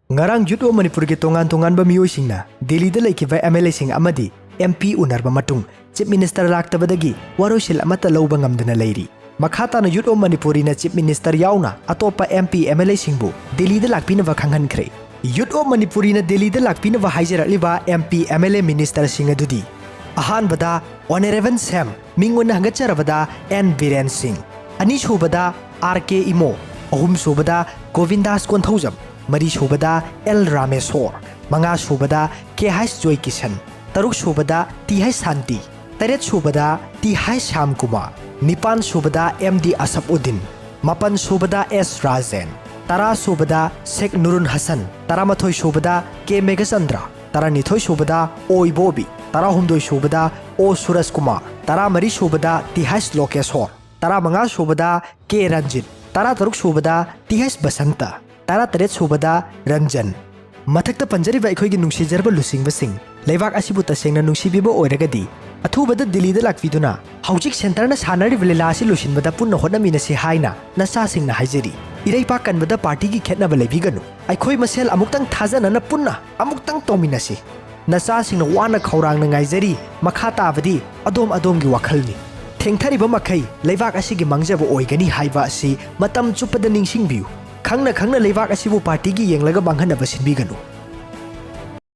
Ngarang Youth of Manipur ki tongan bamiyoisingna Delhi da laikiba MLA sing amadi MP unarba matung Chief Minister laktabadagi waroisin amata lawba ngamdana leiri. Makhatana Youth of Manipur na Chief Minister yaona atopa MP MLA singbu Delhi da lakpinaba khanghankre. Youth of Manipur na Delhi da lakpinaba haijakhre MP MLA Minister sing adudi ahanbada Honorable Sam mingona hangacharabada N Biren Singh, anisubada RK Imo, ahum subada Govindas Konthaujam, mari subada L Rameswar, manga subada K Hais Joy Kishan, taruk subada T Hais Santi, taret subada T Hais Sham Kumar, nipan subada MD Asapuddin, mapan subada S Razen, tara subada Sheikh Nurun Hassan, taramathoy subada K Megasandra, taranithoy subada Oi Bobby, tara humdoi subada O Suras Kumar, tara mari subada T Hais Lokeshwar, tara manga subada K Ranjit, tara taruk subada T Hais Basanta, tara taret subada Ranjan. Mathakta panjariba aikoigi nungsijarba lusingba leibak asibu tasengna nungsibiba oiragadi athubada Delhi da lakpiduna haujik center na sanariba lila asi lusinbada punna honaminasi haina nasa singna haijari iraipa kanbada party gi khetnaba leibiganu aikoi masel amuktang thajana na punna amuktang tominasi nasa singna wana khaurang na ngaijari makha tabadi adom gi wakhalni thengthariba makhai leibak asigi mangjaba oigani haiba asi matam chupada ningsingbiu khangna leibak asibu party gi yenglaga banghanaba sinbiganu